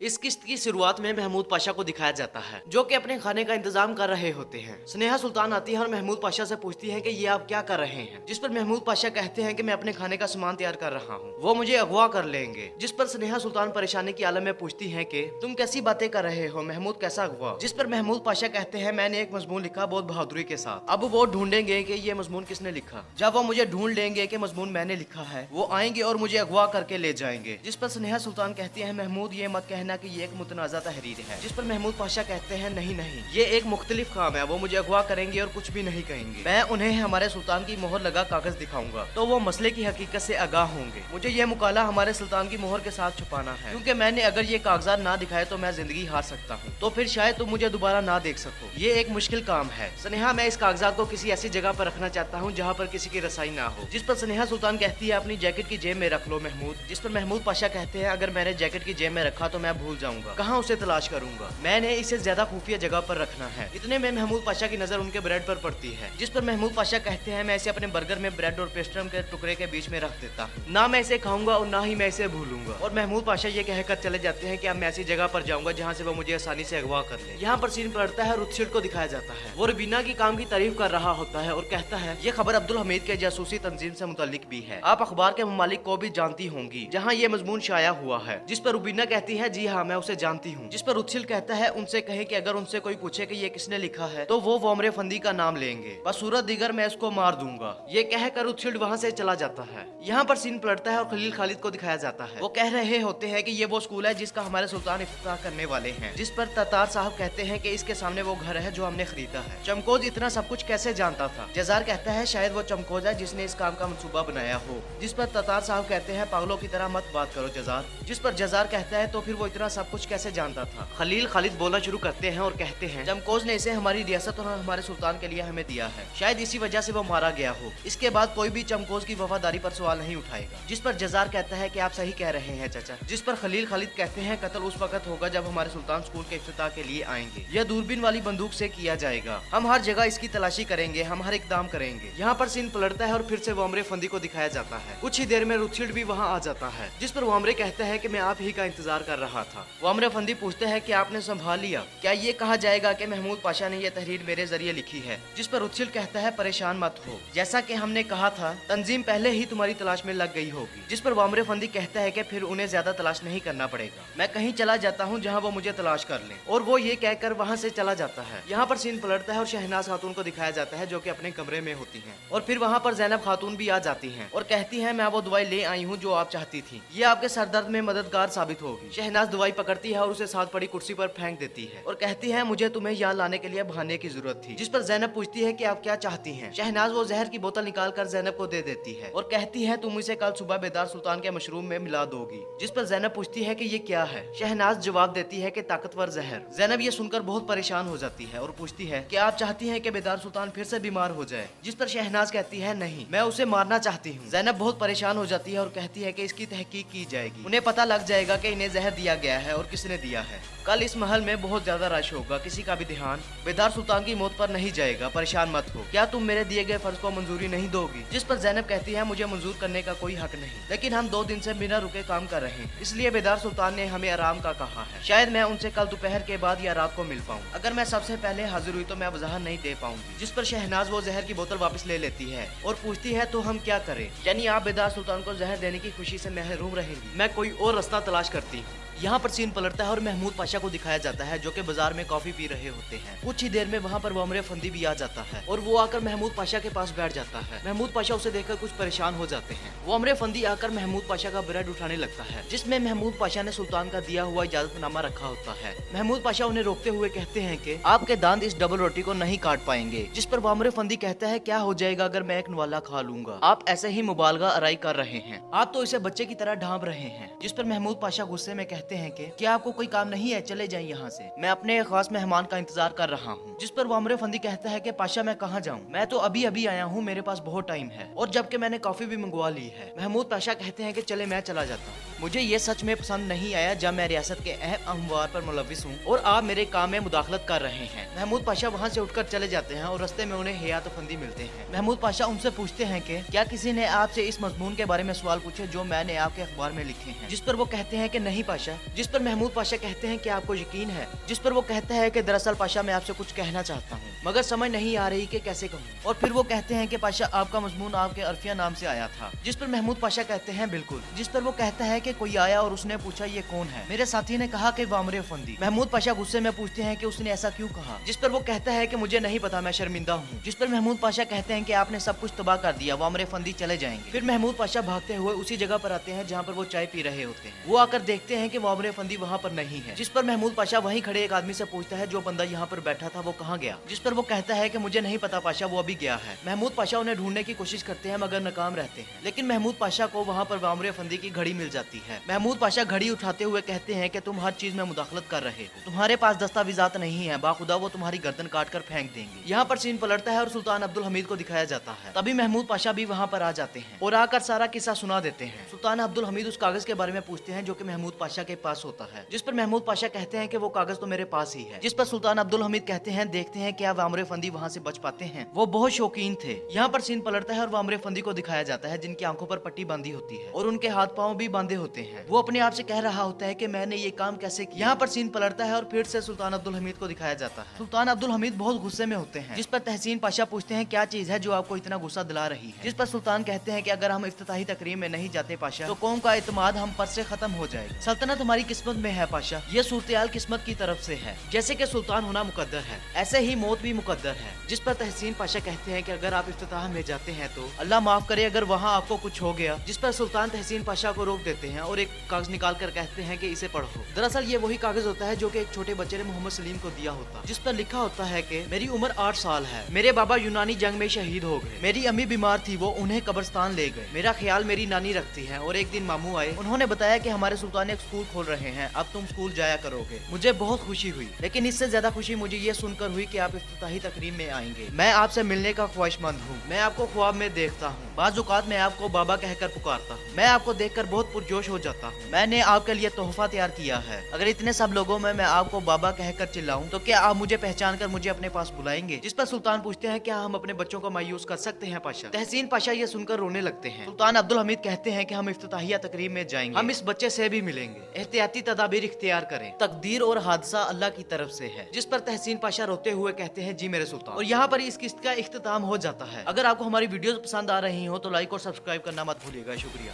इस किस्त की शुरुआत में महमूद पाशा को दिखाया जाता है जो कि अपने खाने का इंतजाम कर रहे होते हैं। स्नेहा सुल्तान आती है और महमूद पाशा से पूछती है कि ये आप क्या कर रहे हैं, जिस पर महमूद पाशा कहते हैं कि मैं अपने खाने का सामान तैयार कर रहा हूँ, वो मुझे अगवा कर लेंगे। जिस पर स्नेहा सुल्तान परेशानी की आलम में पूछती है कि तुम कैसी बातें कर रहे हो महमूद, कैसा अगवा। जिस पर महमूद पाशा कहते हैं मैंने एक मजमून लिखा बहुत बहादुरी के साथ, अब वो ढूंढेंगे कि ये मजमून किसने लिखा। जब वो मुझे ढूंढ लेंगे कि मजमून मैंने लिखा है, वो आएंगे और मुझे अगवा करके ले जाएंगे। जिस पर स्नेहा सुल्तान कहती है महमूद ये मत कहना कि ये एक मुतनाज़ा तहरीर है। जिस पर महमूद पाशा कहते हैं नहीं नहीं, ये एक मुख्तलिफ काम है, वो मुझे अगवा करेंगे और कुछ भी नहीं कहेंगे। मैं उन्हें हमारे सुल्तान की मोहर लगा कागज दिखाऊंगा तो वो मसले की हकीकत से आगाह होंगे। मुझे ये मुकाला हमारे सुल्तान की मोहर के साथ छुपाना है, क्योंकि मैंने अगर ये कागजात ना दिखाए तो मैं जिंदगी हार सकता हूँ, तो फिर शायद तुम मुझे दोबारा ना देख सको। ये एक मुश्किल काम है स्नेहा, मैं इस कागजात को किसी ऐसी जगह पर रखना चाहता हूँ जहाँ पर किसी की रसाई ना हो। जिस पर स्नेहा सुल्तान कहती है अपनी जैकेट की जेब में रख लो महमूद। जिस पर महमूद पाशा कहते हैं अगर मैंने जैकेट की जेब में रखा तो मैं भूल जाऊंगा, कहाँ उसे तलाश करूंगा, मैंने इसे ज्यादा खुफिया जगह पर रखना है। इतने में महमूद पाशा की नजर उनके ब्रेड पर पड़ती है। जिस पर महमूद पाशा कहते हैं मैं इसे अपने बर्गर में ब्रेड और पेस्ट्रम के टुकड़े के बीच में रख देता हूँ, ना मैं इसे खाऊंगा और ना ही मैं इसे भूलूंगा। और महमूद पाशा ये कहकर चले जाते हैं कि अब मैं ऐसी जगह पर जाऊंगा जहाँ से वो मुझे आसानी से अगवा कर ले। यहाँ पर सीन पलटता है, रुतशिल्ड को दिखाया जाता है, वो रुबीना की काम की तारीफ कर रहा होता है और कहता है ये खबर अब्दुल हमीद के जासूसी तंजीम से मुताल्लिक भी है, आप अखबार के ममालिक को भी जानती होंगी जहाँ ये मजमून शाया हुआ है। जिस पर रुबीना कहती है जी हाँ मैं उसे जानती हूँ। जिस पर रुतशिल्ड कहता है उनसे कहे कि अगर उनसे कोई पूछे कि ये किसने लिखा है तो वो वोमरे फंदी का नाम लेंगे, बस सूरत दीगर मैं इसको मार दूंगा। ये कहकर रुतशिल्ड वहाँ से चला जाता है। यहाँ पर सीन पलटता है और खलील खालिद को दिखाया जाता है, वो कह रहे होते हैं कि ये वो स्कूल है जिसका हमारे सुल्तान इफ्तिताह करने वाले हैं। जिस पर ततार साहब कहते हैं कि इसके सामने वो घर है जो हमने खरीदा है। चमकोज इतना सब कुछ कैसे जानता था। जजार कहता है शायद वो चमकोज है जिसने इस काम का मंसूबा बनाया हो। जिस पर ततार साहब कहते हैं पागलों की तरह मत बात करो जजार। जिस पर जजार कहता है तो फिर वो इतना सब कुछ कैसे जानता था। खलील खालिद बोलना शुरू करते हैं और कहते हैं चमकोज ने इसे हमारी रियासत और हमारे सुल्तान के लिए हमें दिया है, शायद इसी वजह से वो मारा गया हो। इसके बाद कोई भी चमकोज की वफादारी पर सवाल नहीं उठाएगा। जिस पर जजार कहता है कि आप सही कह रहे हैं चाचा। जिस पर खलील खालिद कहते हैं कत्ल उस वक्त होगा जब हमारे सुल्तान स्कूल के इफ्तिताह के लिए आएंगे। यह दूरबीन वाली बंदूक से किया जाएगा, हम हर जगह इसकी तलाशी करेंगे, हम हर इकदाम करेंगे। यहाँ पर सीन पलटता है और फिर से वामरे फंदी को दिखाया जाता है। कुछ ही देर में रुतशिल्ड भी वहाँ आ जाता है। जिस पर वामरे कहता है कि मैं आप ही का इंतजार कर रहा था। वामरे फंदी पूछते हैं कि आपने संभाल लिया, क्या ये कहा जाएगा कि महमूद पाशा ने यह तहरीर मेरे जरिए लिखी है। जिस पर रुतशिल्ड कहता है परेशान मत हो, जैसा कि हमने कहा था तंजीम पहले ही तुम्हारी तलाश में लग गई होगी। जिस पर वामरे फंदी कहता है कि फिर उन्हें ज्यादा तलाश नहीं करना पड़ेगा, मैं कहीं चला जाता हूँ जहाँ वो मुझे तलाश कर लें। और वो ये कहकर वहाँ से चला जाता है। यहाँ पर सीन पलटता है और शहनाज खातून को दिखाया जाता है जो कि अपने कमरे में होती हैं। और फिर वहाँ पर ज़ैनब खातून भी आ जाती हैं और कहती हैं मैं वो दवाई ले आई हूँ जो आप चाहती थी, ये आपके सरदर्द में मददगार साबित होगी। शहनाज दवाई पकड़ती है और उसे साथ पड़ी कुर्सी पर फेंक देती है और कहती है मुझे तुम्हें यहाँ लाने के लिए बहाने की जरूरत थी। जिस पर ज़ैनब पूछती है कि आप क्या चाहती हैं। शहनाज वो जहर की बोतल निकाल कर ज़ैनब को दे देती है और कहती है तुम इसे कल सुबह बेदार सुल्तान के मशरूम में मिला दोगी। जिस पर ज़ैनब पूछती है कि ये क्या है। शहनाज जवाब देती है कि ताकतवर जहर। ज़ैनब ये सुनकर बहुत परेशान हो जाती है और पूछती है कि आप चाहती हैं कि बेदार सुल्तान फिर से बीमार हो जाए। जिस पर शहनाज कहती है नहीं, मैं उसे मारना चाहती हूँ। ज़ैनब बहुत परेशान हो जाती है और कहती है कि इसकी तहकीक की जाएगी, उन्हें पता लग जाएगा कि इन्हें जहर दिया गया है और किसने दिया है। कल इस महल में बहुत ज्यादा रश होगा, किसी का भी ध्यान बेदार सुल्तान की मौत पर नहीं जाएगा, परेशान मत हो। क्या तुम मेरे दिए गए फर्ज को मंजूरी नहीं दोगी। जिस पर ज़ैनब कहती है मुझे मंजूर करने का कोई हक नहीं, लेकिन हम 2 दिन से बिना रुके काम कर रहे हैं, इसलिए बेदार सुल्तान ने हमें आराम का कहा है। शायद मैं उनसे कल दोपहर के बाद या रात को मिल पाऊँ। अगर मैं सबसे पहले हाजिर हुई तो मैं वजाहत नहीं दे पाऊंगी। जिस पर शहनाज वो जहर की बोतल वापस ले लेती है और पूछती है तो हम क्या करें, यानी आप बेदार सुल्तान को जहर देने की खुशी से महरूम रहेंगी। मैं कोई और रास्ता तलाश करती हूँ। यहाँ पर सीन पलटता है और महमूद पाशा को दिखाया जाता है जो कि बाजार में कॉफी पी रहे होते हैं। कुछ ही देर में वहाँ पर वामरे फंदी भी आ जाता है और वो आकर महमूद पाशा के पास बैठ जाता है। महमूद पाशा उसे देखकर कुछ परेशान हो जाते हैं। वामरे फंदी आकर महमूद पाशा का ब्रेड उठाने लगता है जिसमें महमूद पाशा ने सुल्तान का दिया हुआ इजाजतनामा रखा होता है। महमूद पाशा उन्हें रोकते हुए कहते हैं कि आपके दांत इस डबल रोटी को नहीं काट पाएंगे। जिस पर वामरे फंदी कहता है क्या हो जाएगा अगर मैं एक नवाला खा लूंगा, आप ऐसे ही मुबालगा अराई कर रहे हैं, आप तो इसे बच्चे की तरह ढांप रहे हैं। जिस पर महमूद पाशा गुस्से में कहते हैं कि क्या आपको कोई काम नहीं है, चले जाएं यहाँ से, मैं अपने एक खास मेहमान का इंतजार कर रहा हूँ। जिस पर वामरे फंदी कहता है कि पाशा मैं कहाँ जाऊँ, मैं तो अभी अभी आया हूँ, मेरे पास बहुत टाइम है और जबकि मैंने कॉफी भी मंगवा ली है। महमूद पाशा कहते हैं कि चले मैं चला जाता हूँ। मुझे ये सच में पसंद नहीं आया जब मैं रियासत के अहम अमवार पर मुलविस हूँ और आप मेरे काम में मुदाखलत कर रहे हैं। महमूद पाशा वहाँ से उठकर चले जाते हैं और रास्ते में उन्हें हयात अफंदी मिलते हैं। महमूद पाशा उनसे पूछते हैं कि क्या किसी ने आपसे इस मजमून के बारे में सवाल पूछे जो मैंने आपके अखबार में लिखे हैं? जिस पर वो कहते हैं कि नहीं पाशा। जिस पर महमूद पाशा कहते हैं कि आपको यकीन है? जिस पर वो कहता है कि दरअसल पाशा मैं आपसे कुछ कहना चाहता हूँ मगर समझ नहीं आ रही कि कैसे कहूँ। और फिर वो कहते हैं कि पाशा आपका मजमून आपके अरफिया नाम से आया था। जिस पर महमूद पाशा कहते हैं बिल्कुल। जिस पर वो कहता है कि कोई आया और उसने पूछा ये कौन है? मेरे साथी ने कहा कि वामरे अफंदी। महमूद पाशा गुस्से में पूछते हैं कि उसने ऐसा क्यों कहा? जिस पर वो कहता है कि मुझे नहीं पता, मैं शर्मिंदा हूँ। जिस पर महमूद पाशा कहते हैं कि आपने सब कुछ तबाह कर दिया, वामरे अफंदी चले जाएंगे। फिर महमूद पाशा भागते हुए उसी जगह पर आते हैं जहाँ पर वो चाय पी रहे होते हैं। वो आकर देखते हैं कि वामरे अफंदी वहाँ पर नहीं है। जिस पर महमूद पाशा वहीं खड़े एक आदमी से पूछता है जो बंदा यहाँ पर बैठा था वो कहाँ गया? जिस पर वो कहता है कि मुझे नहीं पता पाशा, वो अभी गया है। महमूद पाशा उन्हें ढूंढने की कोशिश करते हैं मगर नाकाम रहते हैं। लेकिन महमूद पाशा को वहाँ पर वामरे अफंदी की घड़ी मिल जाती है। महमूद पाशा घड़ी उठाते हुए कहते हैं कि तुम हर चीज में मुदाखलत कर रहे हो, तुम्हारे पास दस्तावेजात नहीं है, बाखुदा वो तुम्हारी गर्दन काट कर फेंक देंगे। यहाँ पर सीन पलटता है और सुल्तान अब्दुल हमीद को दिखाया जाता है। तभी महमूद पाशा भी वहाँ पर आ जाते हैं और आकर सारा किस्सा सुना देते हैं। सुल्तान अब्दुल हमीद उस कागज के बारे में पूछते हैं जो कि महमूद पाशा के पास होता है। जिस पर महमूद पाशा कहते हैं कि वो कागज तो मेरे पास ही है। जिस पर सुल्तान अब्दुल हमीद कहते हैं देखते हैं क्या वामरे फंदी वहाँ से बच पाते हैं। वो बहुत शौकीन थे। यहाँ पर सीन पलटता है और वामरे फंदी को दिखाया जाता है जिनकी आंखों पर पट्टी बांधी होती है और उनके हाथ पांव भी बांधे होते हैं। वो अपने आप से कह रहा होता है कि मैंने ये काम कैसे किया। यहाँ पर सीन पलटता है और फिर से सुल्तान अब्दुल हमीद को दिखाया जाता है। सुल्तान अब्दुल हमीद बहुत गुस्से में होते हैं। जिस पर तहसीन पाशा पूछते हैं क्या चीज है जो आपको इतना गुस्सा दिला रही है? जिस पर सुल्तान कहते हैं कि अगर हम इफ्तिताही तकरीब में नहीं जाते पाशा तो कौम का इत्मीनान हम पर से खत्म हो जाएगा। सल्तनत हमारी किस्मत में है पाशा, ये सूरत किस्मत की तरफ से है। जैसे कि सुल्तान होना मुकद्दर है ऐसे ही मौत भी मुकद्दर है। जिस पर तहसीन पाशा कहते हैं कि अगर आप इफ्तिताह में जाते हैं तो अल्लाह माफ करे अगर वहाँ आपको कुछ हो गया। जिस पर सुल्तान तहसीन पाशा को रोक देते हैं और एक कागज निकाल कर कहते हैं कि इसे पढ़ो। दरअसल ये वही कागज होता है जो कि एक छोटे बच्चे ने मोहम्मद सलीम को दिया होता, जिस पर लिखा होता है कि मेरी उम्र 8 साल है, मेरे बाबा यूनानी जंग में शहीद हो गए, मेरी अम्मी बीमार थी वो उन्हें कब्रिस्तान ले गए, मेरा ख्याल मेरी नानी रखती है और एक दिन मामू आए, उन्होंने बताया कि हमारे सुल्तान एक स्कूल खोल रहे हैं, अब तुम स्कूल जाया करोगे। मुझे बहुत खुशी हुई, लेकिन इससे ज्यादा खुशी मुझे ये सुनकर हुई कि आप इफ्तिताही तकरीब में आएंगे। मैं आपसे मिलने का ख्वाहिशमंद हूँ, मैं आपको ख्वाब में देखता हूँ, बाज़ औक़ात मैं आपको बाबा कहकर पुकारता हूँ, मैं आपको देखकर बहुत पुरजोश हो जाता हूँ। मैंने आपके लिए तोहफा तैयार किया है, अगर इतने सब लोगों में मैं आपको बाबा कहकर चिल्लाऊं तो क्या आप मुझे पहचान कर मुझे अपने पास बुलाएंगे? जिस पर सुल्तान पूछते हैं क्या हम अपने बच्चों को मायूस कर सकते हैं पाशा? तहसीन पाशा ये सुनकर रोने लगते हैं। सुल्तान अब्दुल हमीद कहते हैं कि हम इफ्तिताहिया तकरीब में जाएंगे, हम इस बच्चे से भी मिलेंगे, एहतियाती तदाबीर इख्तियार करें, तकदीर और हादसा अल्लाह की तरफ से है। जिस पर तहसीन पाशा रोते हुए कहते हैं जी मेरे सुल्तान। और यहाँ पर इस किस्त का इख्तिताम हो जाता है। अगर आपको हमारी वीडियोस पसंद आ रही हो तो लाइक और सब्सक्राइब करना मत भूलिएगा। शुक्रिया।